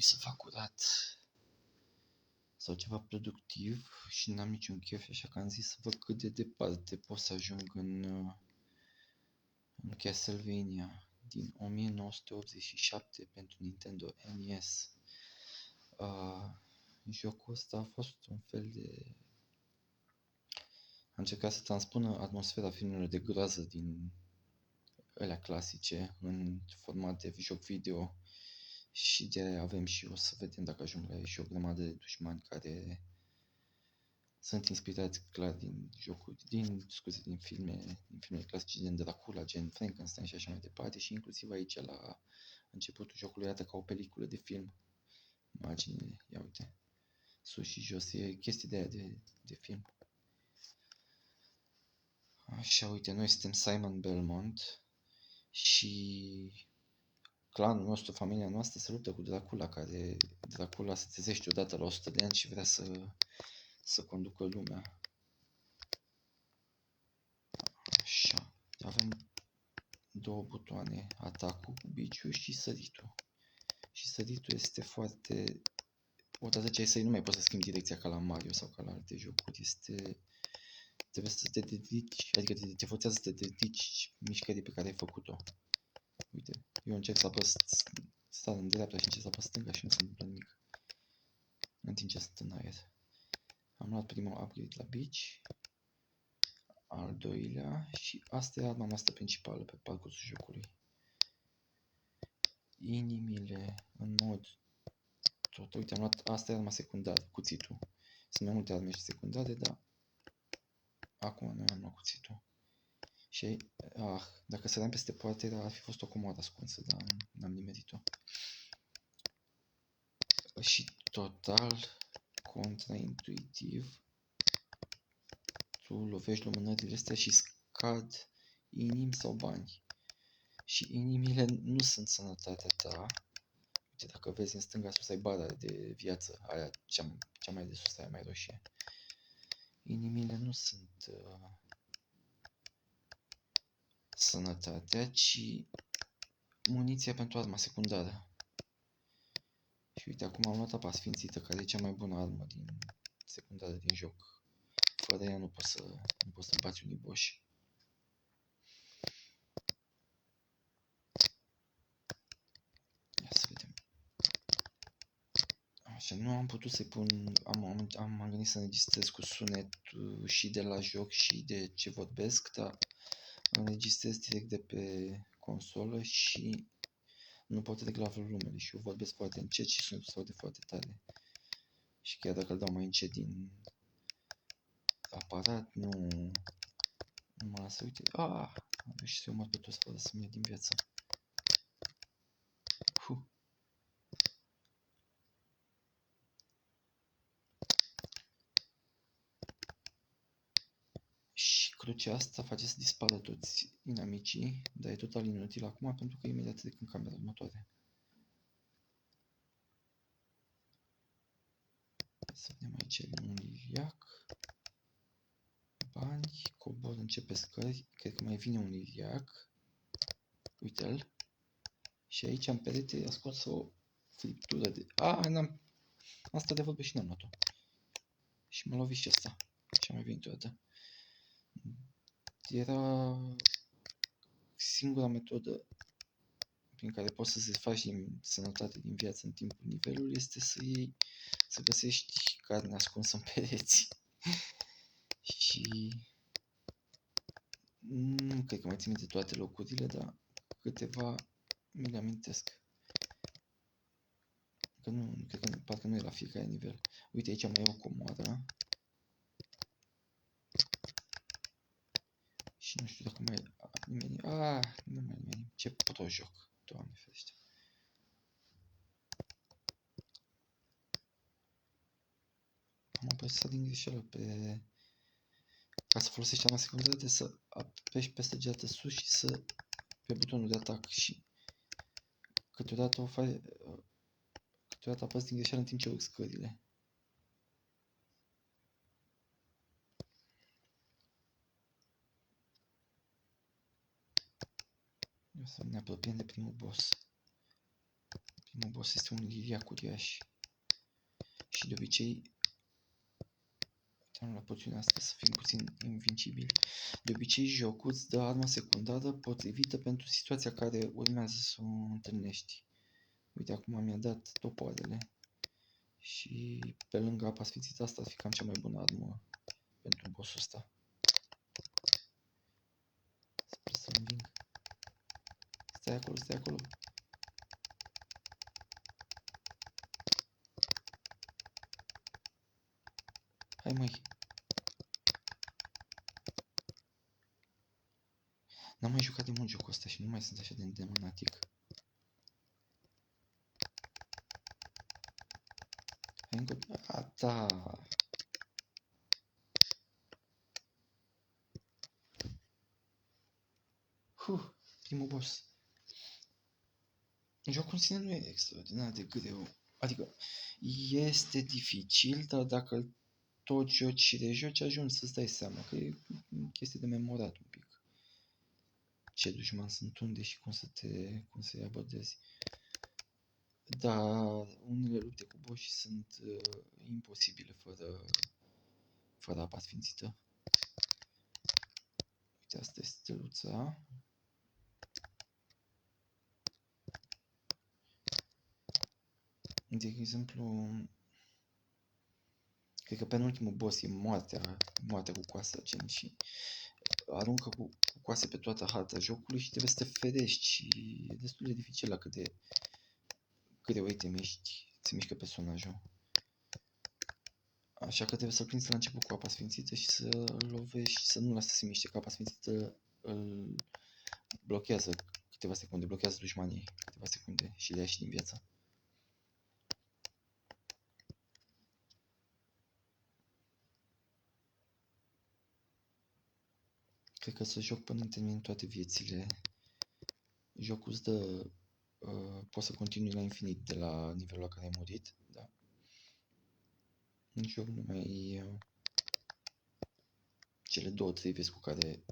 să fac curat sau ceva productiv și n-am niciun chef, așa că am zis să văd cât de departe pot să ajung în Castlevania din 1987 pentru Nintendo NES. Jocul ăsta a fost un fel de... A încercat să transpună atmosfera filmelor de groază din alea clasice în format de joc video și de aia avem și o să vedem dacă ajung la și o grămadă de dușmani care sunt inspirați clar din jocuri, din filme clasice, gen Dracula, gen Frankenstein și așa mai departe, și inclusiv aici la începutul jocului arată ca o peliculă de film. Imaginile, ia uite, sus și jos, e chestii de aia de film. Așa, uite, noi suntem Simon Belmont și clanul nostru, familia noastră se luptă cu Dracula, care Dracula se trezește odată la 100 de ani și vrea să conducă lumea. Așa, avem două butoane, atacul cu biciul și săritul. Și săritul este foarte... Odată ce ai sărit, nu mai poți să schimbi direcția ca la Mario sau ca la alte jocuri. Trebuie să te dedici, adică te forțează să te dedici mișcării pe care ai făcut-o. Uite, eu încerc să apăs sar în dreapta și încerc să apăs stânga și nu se întâmplă nimic. În timp ce sunt în aer. Am luat primul upgrade la bici, al doilea și asta e arma noastră principală pe parcursul jocului. Inimile în mod tot. Uite, am luat, asta e arma secundară, cuțitul. Sunt mai multe arme și secundare, dar acum noi am luat cuțitul. Și dacă săream peste poartă, ar fi fost o comoară ascunsă, dar n-am nimerit-o. Și total contraintuitiv, tu lovești lumânările astea și scad inimi sau bani. Și inimile nu sunt sănătatea ta. Uite, dacă vezi în stânga sus ai bara de viață, aia cea mai de sus, aia mai roșie. Inimile nu sunt sănătatea, ci muniția pentru arma secundară. Și uite, acum am luat apa sfințită, care e cea mai bună armă secundară din joc. Fără ea nu poți să bați unii boși. Ia să vedem. Așa, nu am putut să-i pun... Am gândit să înregistrez cu sunet și de la joc și de ce vorbesc, dar înregistrez direct de pe consolă și nu pot regla volumele și eu vorbesc foarte încet și sunetul se aude foarte tare. Și chiar dacă îl dau mai încet din aparat, nu mă lasă. Uite, am reușit să omor pe toți fără să-mi ia din viață. Și crucea asta face să dispară toți inamicii, dar e total inutil acum pentru că imediat trec în camera următoare. Să vedem aici un liliac. Bani, cobor, începe scări, cred că mai vine un liliac. Uite-l. Și aici în perete a scos o friptură de... n-am... Asta de vorbă și n-am luat-o. Și m-a lovit și ăsta. Și am mai venit o dată. Era singura metodă prin care poți să-ți faci din sănătate din viață în timpul nivelului este să găsești carne ascunsă în pereți. Și nu cred că mai țin minte toate locurile, dar câteva mi le amintesc. Că nu, cred că parcă nu e la fiecare nivel. Uite, aici mai e o comoară. Și nu știu dacă mai nimeni... nu mai nimeni. Ce projoc, Doamne ferește. Am apăsat din greșeală pe... Ca să folosești arma secundară, trebuie să apeși peste geată sus și pe butonul de atac și câteodată apăs din greșeală în timp ce urc scările. O să ne apropiem de primul boss. Primul boss este un liliac uriaș. Și de obicei, la poțiunea asta să fim puțin invincibili. De obicei jocul îți dă arma secundară potrivită pentru situația care urmează să o întâlnești. Uite, acum mi-a dat topoarele. Și pe lângă apa sfințită asta ar fi cam cea mai bună armă pentru bossul ăsta. Sper să-l înving. Stai acolo, stai acolo. Hai măi. N-am mai jucat de mult jocul ăsta și nu mai sunt așa de îndemânatic. Hai încă... Ata! Primul boss. Jocul în sine nu e extraordinar de greu. Adică este dificil, dar dacă îl tot joci și rejoci, ajungi să-ți dai seama că e chestie de memorat un pic. Ce dușmani sunt unde și cum să-i abordezi. Dar unele lupte cu boșii sunt imposibile fără apa sfințită. Uite, asta este steluța. De exemplu, cred că penultimul boss e moartea cu coasă, gen, și aruncă cu coase pe toată harta jocului și trebuie să te ferești și e destul de dificil la cât de greu te mișcă personajul. Așa că trebuie să-l prinzi la început cu apa sfințită și să lovești, să nu lasă să se miște, că apa sfințită îl blochează câteva secunde, blochează dușmanii câteva secunde și le ia și din viață. Cred că să joc până termin toate viețile. Jocul îți dă, poți să continui la infinit de la nivelul la care ai murit, da. În joc nu mai cele 2-3 vieți pe care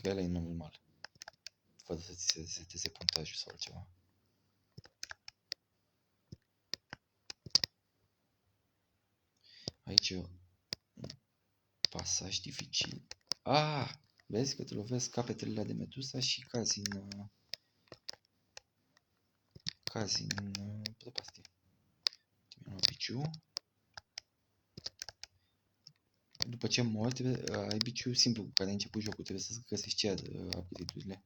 le ai normal, fără să ți se reseteze punctajul sau altceva. Aici e un pasaj dificil. Vezi că te lovesc capetele de Medusa și cazi în prăpastie. Mi-am luat biciu. După ce mori, ai biciu simplu cu care ai început jocul, trebuie să găsești chiar upgrade-urile.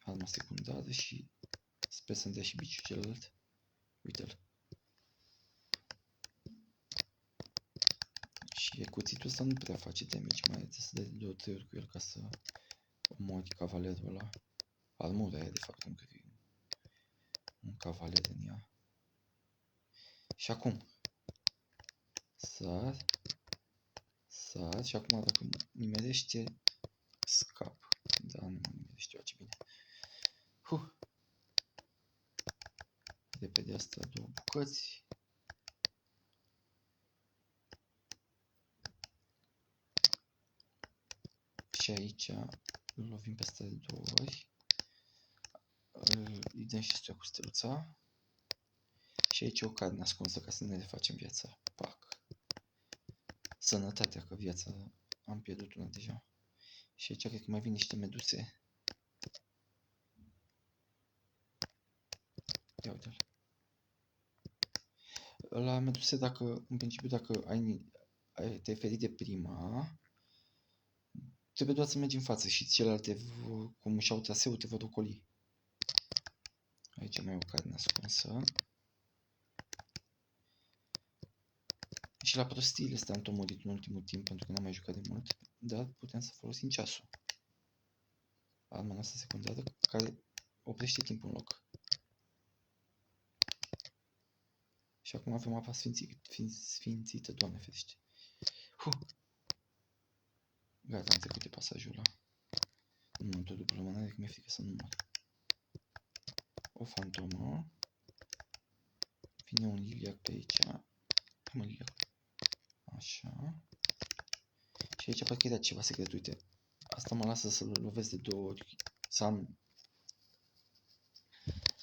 Arma secundară și sper să-mi dea și biciul celălalt. Uite-l. Și cuțitul ăsta nu prea face damage, mai trebuie să dai 2-3 ori cu el ca să omori cavalerul ăla. Armura aia de fapt încă e un cavaler în ea. Și acum sar și acum dacă nimerește scap. Da, nu mă nimerește eu, ce bine. Repede asta 2 bucăți. Și aici îl lovim peste 2 ori. Îi dăm și ăsta cu steluța. Și aici o carne ascunsă ca să ne refacem viața. Pac. Sănătatea, că viața am pierdut una deja. Și aici cred că mai vin niște meduse. Ia uite-l. La meduse, în principiu, dacă te-ai ferit de prima, trebuie doar să mergi în față și celelalte, cum își au traseul, te vor ocoli. Aici mai e o carne ascunsă. Și la prostiile astea am tot murit în ultimul timp pentru că n-am mai jucat de mult, dar putem să folosim ceasul. Arma noastră secundară care oprește timpul în loc. Și acum avem apa sfințită, Doamne ferește. Gata, am trecut de pasajul ăla. Nu mă întorc după lumânare, că mi-e frică să nu mor. O fantomă. Vine un liliac pe aici. Hai mă, liliac. Așa. Și aici parcă era ceva secret, uite. Asta mă lasă să-l lovesc de 2 ori. Să am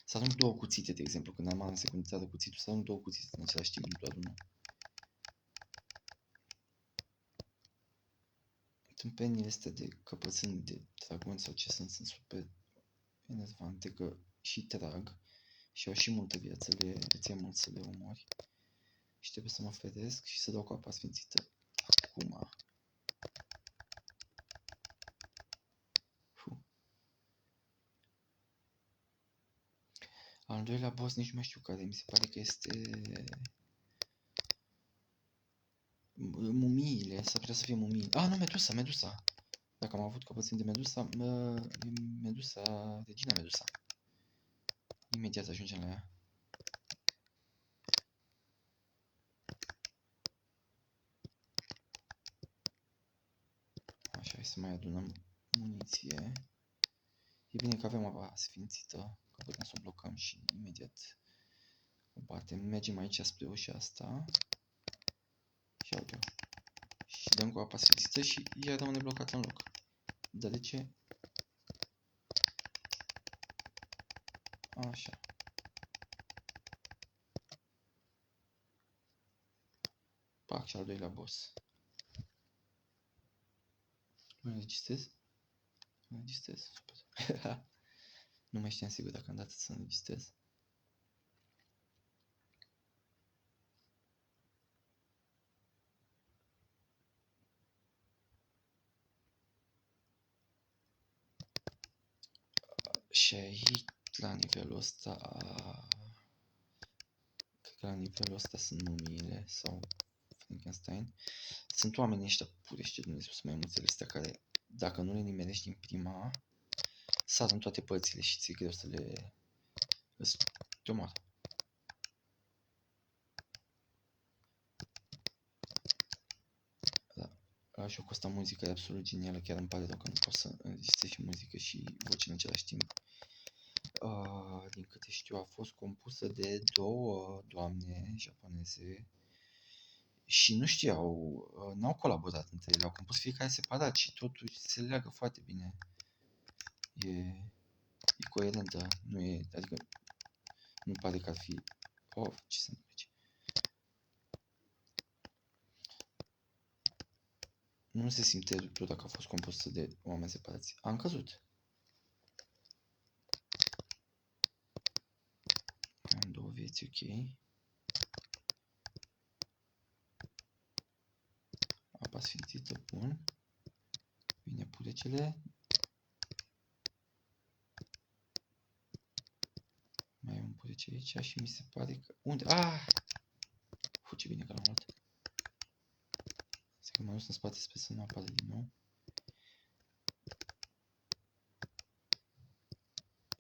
Să arunc două cuțite, de exemplu, când am secundizat cuțitul, să arunc două cuțite în același timp, nu doar unul. Tâmpenile astea de căpățâni de dragon sau ce sunt super enervante, că și trag și au și multă viață, îți ia mult să le omori. Și trebuie să mă feresc și să dau cu apa sfințită. Acum. Al doilea boss nici nu mai știu care, mi se pare că este... Mumiile, s-ar putea să fie mumii. Ah, nu, Medusa. Dacă am avut căpățâni de Medusa, e Medusa, regina Medusa. Imediat ajungem la ea. Așa, hai să mai adunăm muniție. E bine că avem apa sfințită, că putem să o blocăm și imediat o batem. Mergem aici spre ușa asta. Și uite. Și dăm cu apa sfințită și ea rămâne blocată în loc. Dar de ce? Așa. Pac, și al doilea boss. Nu înregistrez? Nu înregistrez, super. Nu mai știam sigur dacă am dat să înregistrez. Și aici, la nivelul ăsta, cred că la nivelul ăsta sunt mumiile sau Frankenstein. Sunt oamenii ăștia purești de Dumnezeu, sunt mai mulțele astea care, dacă nu le nimerești în prima, sar în toate părțile și ți-e greu să le... te omoară. Da. Și cu asta muzica e absolut genială, chiar îmi pare rău că nu pot să înregistrez și muzică și voce în același timp. Din câte știu, a fost compusă de două doamne japoneze și nu știau, n-au colaborat între ele, au compus fiecare separat și totuși se leagă foarte bine. E coerentă, nu e, adică nu pare că ar fi... Oh, ce se întâmplă aici? Nu se simte ruptul dacă a fost compusă de oameni separați. Am căzut. Am două vieți, ok. Apa sfințită, bun. Bine, purecele. Mai e un purece aici și mi se pare că... Unde? Ah! Ce bine că l-am luat. Să că m-am dus în spate, sper să nu apară din nou.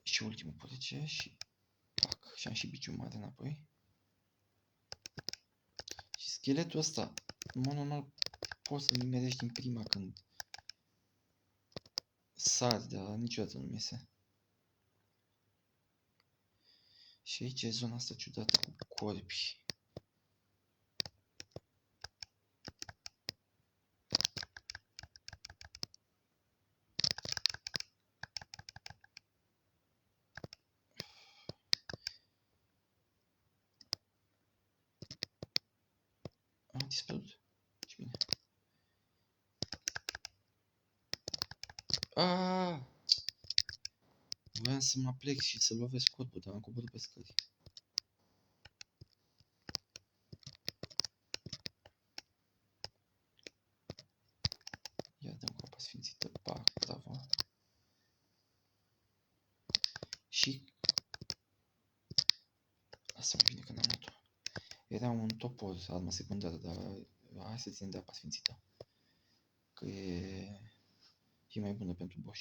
Și ultimul purece și... Pac! Și am și biciul mare înapoi. Și scheletul ăsta, în mod normal, poți să-l nimerești din prima când sari, dar niciodată nu iese. Și aici e zona asta ciudată cu corpi. A dispărut. Ce bine. Aaaa! Voiam să mă plec și să lovesc corpul, dar am coborât pe scări. Ia dăm cu apa sfințită. Pac, bravo. Și... Asta mai bine că n-am luat-o. Era un topor, armă secundară, dar hai să ținem de apa sfințită. Că e mai bună pentru boss.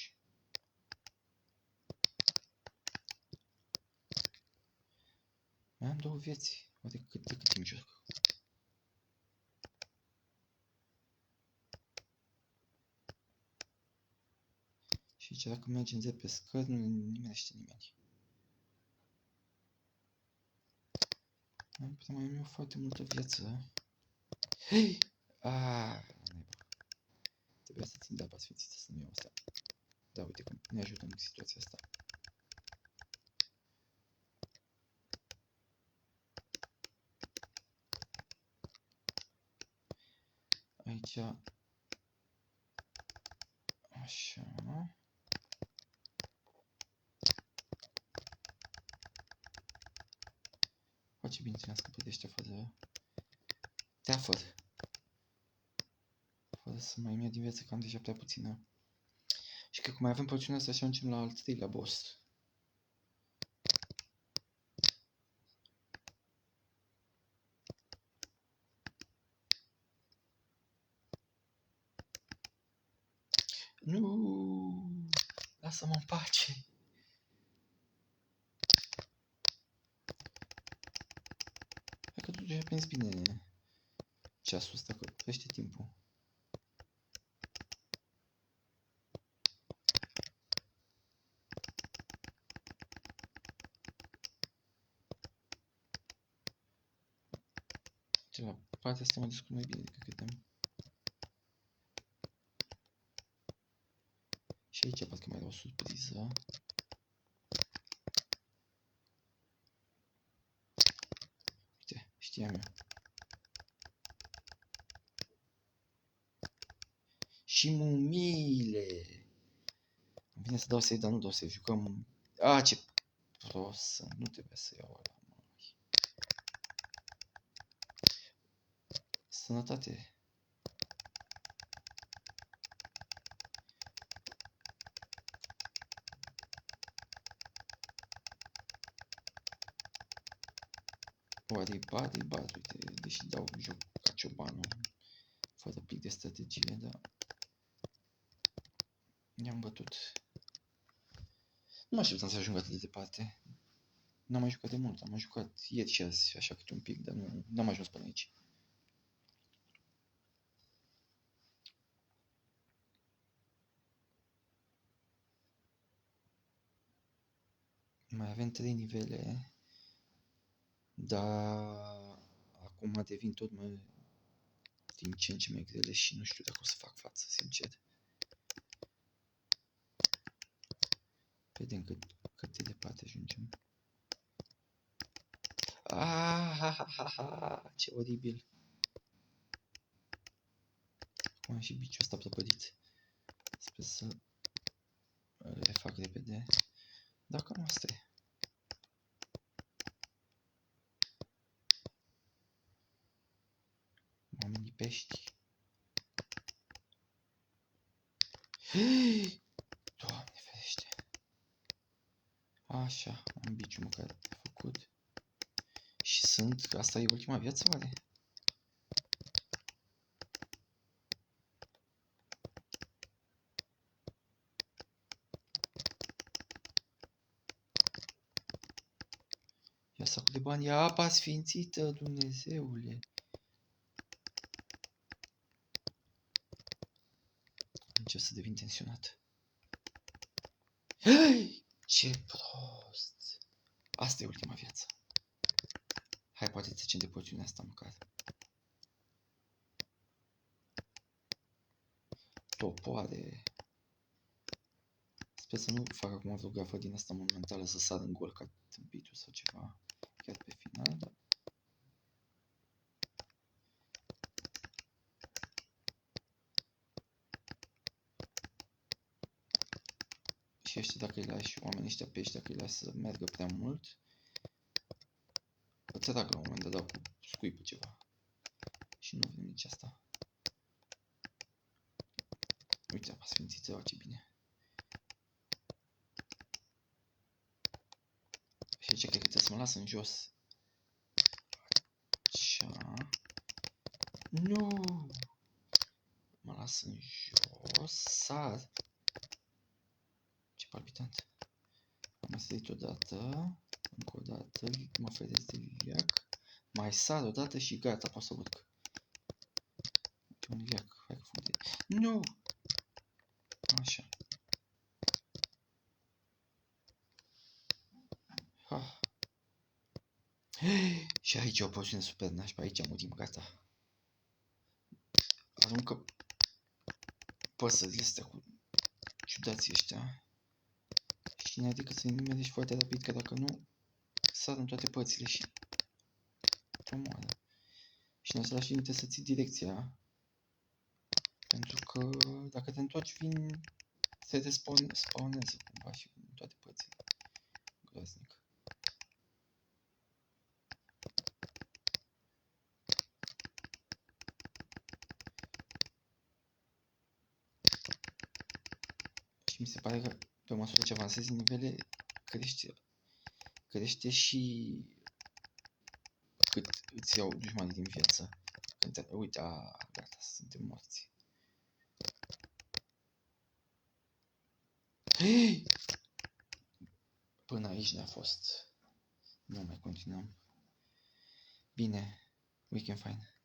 Mai am două vieți. Oare cât timp joc? Și aici dacă mergem de pe scări, nu nimerește nimeni. Mai am eu foarte multă viață. Hei! Trebuia să țin de apa sfințită să nu iau asta. Da, uite cum ne ajută în situația asta. Aici. Așa. Face bine să scăpăt ăștia fără teafăr. Fără să mai îmi din viață, că am deja prea puțină. Și cred că mai avem porțiunea asta și ajungem la al treilea boss. Nu, lasă-mă în pace. Hai că totuși a prins bine ceasul ăsta, că crește timpul. La partea asta mă descurc mai bine decât credeam. Și aici parcă mai era o surpriză. Uite, știam eu. Și mumiile! Îmi vine să dau save, dar nu dau save. Jucăm... A, ce prost! Nu trebuie să iau ăla, măi. Sănătate! Oare-i uite, deși dau joc ca ciobanul, fără pic de strategie, dar i-am bătut. Nu mă așteptam să ajung atât de departe. N-am mai jucat de mult, am mai jucat ieri și azi, așa câte un pic, dar n-am ajuns până aici. Mai avem 3 nivele, dar acum devin tot mai din ce în ce mai grele și nu știu dacă o să fac față, sincer. Vedem cât de departe ajungem. Ce oribil. Acum și biciul ăsta prăpădit. Sper să le fac repede. Dacă nu, asta e. Oamenii pești. Doamne ferește. Așa, am biciul măcar făcut. Și asta e ultima viață, oare? Ia sacul de bani, ia apa sfințită, Dumnezeule. Încep să devin tensionat. Ce prost! Asta e ultima viață. Hai, poate trecem de porțiunea asta măcar. Topoare. Sper să nu fac acum vreo gafă din asta monumentală să sar în gol ca tâmpitul sau ceva. Chiar pe final, dar... Și ăștia dacă îi lași, oamenii ăștia pe ăștia, dacă îi lași să meargă prea mult, îți trag la un moment dat, dau cu scuipul ceva. Și nu vrem nici asta. Uite, apa sfințită, ce bine. Și aici cred că trebuie să mă las în jos. Așa. Nu! Mă las în jos, sar. Ce palpitant. Am mai sărit odată, încă o dată, mă feresc de liliac. Mai sar odată și gata, pot să urc. Uite un liliac, hai că funde. Nu! Așa. Ha. Și aici e o porțiune super nașpa, aici murim, gata. Aruncă păsările astea cu ciudații ăștia. Și n-ai decât să-i nimerești foarte rapid, că dacă nu, sar în toate părțile și te omoară. Și în același timp trebuie să ții direcția Pentru că dacă te întorci, se respawnează cumva și în toate părțile. Groaznic. Și mi se pare că pe măsură ce avansezi în nivele, crește și cât îți iau dușmanii din viață. Uite, gata, suntem morți. Până aici ne-a fost. Nu mai continuăm. Bine, we can find.